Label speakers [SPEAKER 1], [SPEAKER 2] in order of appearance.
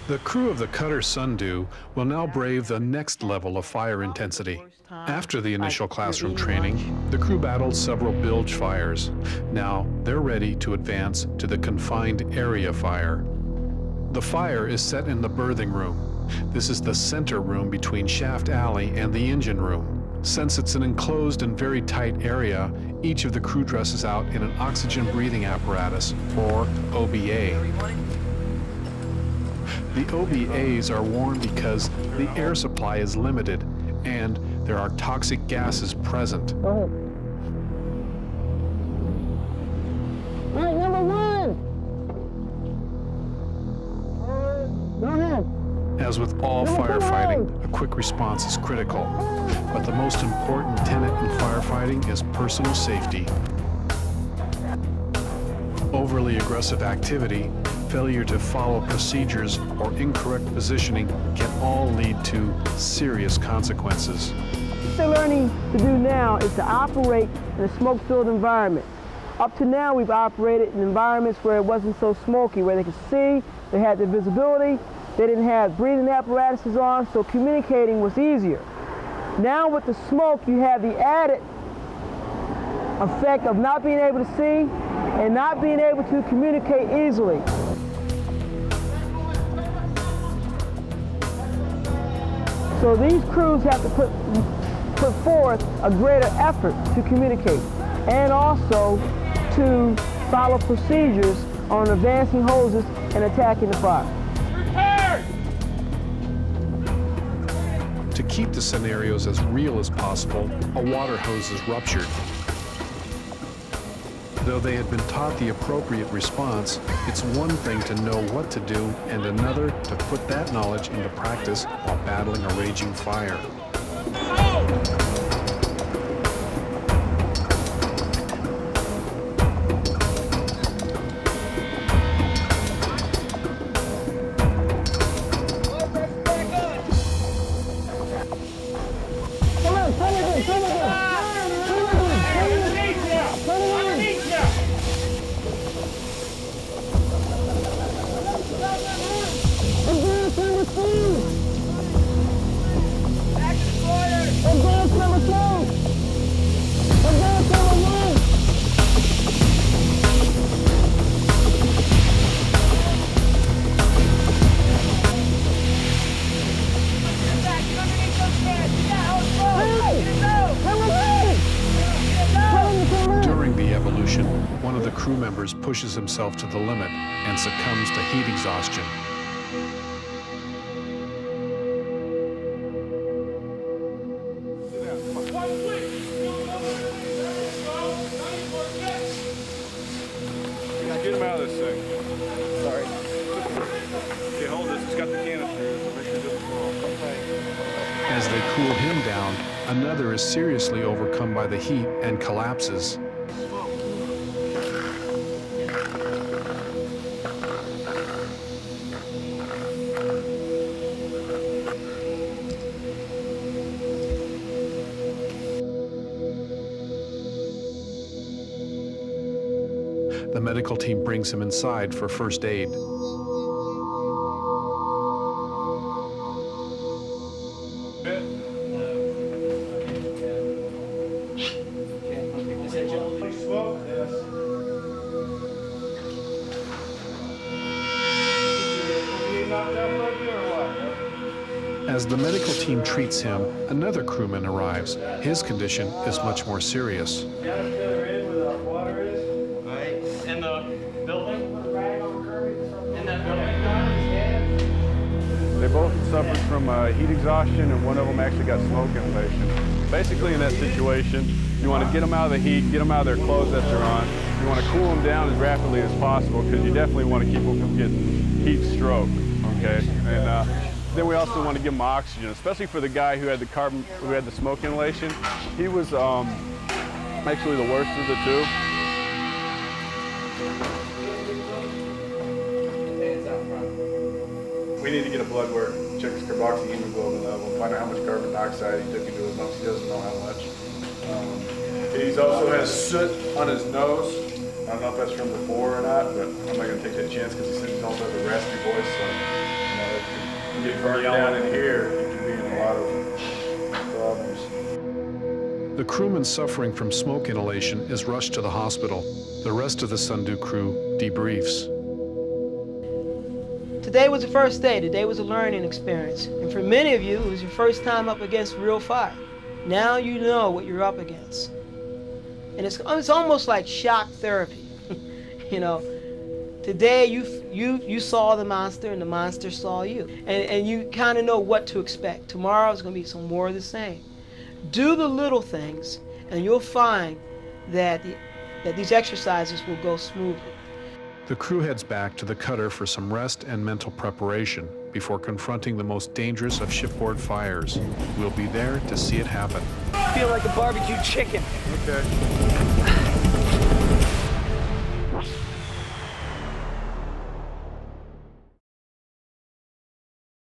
[SPEAKER 1] The crew of the Cutter Sundew will now brave the next level of fire intensity. After the initial classroom training, the crew battled several bilge fires. Now they're ready to advance to the confined area fire. The fire is set in the berthing room. This is the center room between Shaft Alley and the engine room. Since it's an enclosed and very tight area, each of the crew dresses out in an oxygen breathing apparatus, or OBA. The OBAs are worn because the air supply is limited and there are toxic gases present.
[SPEAKER 2] Go ahead. All right, number one. Go ahead.
[SPEAKER 1] As with all firefighting, a quick response is critical. But the most important tenet in firefighting is personal safety. Overly aggressive activity, failure to follow procedures, or incorrect positioning can all lead to serious consequences.
[SPEAKER 2] What they're learning to do now is to operate in a smoke-filled environment. Up to now, we've operated in environments where it wasn't so smoky, where they could see, they had the visibility, they didn't have breathing apparatuses on, so communicating was easier. Now with the smoke, you have the added effect of not being able to see and not being able to communicate easily. So these crews have to put forth a greater effort to communicate and also to follow procedures on advancing hoses and attacking the fire.
[SPEAKER 1] To keep the scenarios as real as possible, a water hose is ruptured. Though they had been taught the appropriate response, it's one thing to know what to do and another to put that knowledge into practice while battling a raging fire. During the evolution, one of the crew members pushes himself to the limit and succumbs to heat exhaustion.
[SPEAKER 3] Get him out of this thing. Sorry. Okay, hold this. It's got the canister. Make sure it doesn't fall.
[SPEAKER 1] As they cool him down, another is seriously overcome by the heat and collapses. The medical team brings him inside for first aid. As the medical team treats him, another crewman arrives. His condition is much more serious.
[SPEAKER 4] In the building? In that building?
[SPEAKER 3] They both suffered from heat exhaustion, and one of them actually got smoke inhalation. Basically, in that situation, you want to get them out of the heat, get them out of their clothes that they're on. You want to cool them down as rapidly as possible because you definitely want to keep them from getting heat stroke. Okay, and then we also want to give them oxygen, especially for the guy who had the smoke inhalation. He was actually the worst of the two.
[SPEAKER 5] We need to get a blood work, check his carboxyhemoglobin level, find out how much carbon dioxide he took into his lungs. He doesn't know how much. He also has soot on his nose. I don't know if that's from before or not, but I'm not going to take that chance because he also has a raspy voice. So, burnt down in here, you can be in a lot of problems.
[SPEAKER 1] The crewman suffering from smoke inhalation is rushed to the hospital. The rest of the Sundew crew debriefs.
[SPEAKER 2] Today was the first day. Today was a learning experience. And for many of you, it was your first time up against real fire. Now you know what you're up against. And it's almost like shock therapy. You know, today you saw the monster and the monster saw you. And you kind of know what to expect. Tomorrow is going to be some more of the same. Do the little things and you'll find that these exercises will go smoothly.
[SPEAKER 1] The crew heads back to the cutter for some rest and mental preparation before confronting the most dangerous of shipboard fires. We'll be there to see it happen.
[SPEAKER 6] I feel like a barbecue chicken.
[SPEAKER 5] Okay.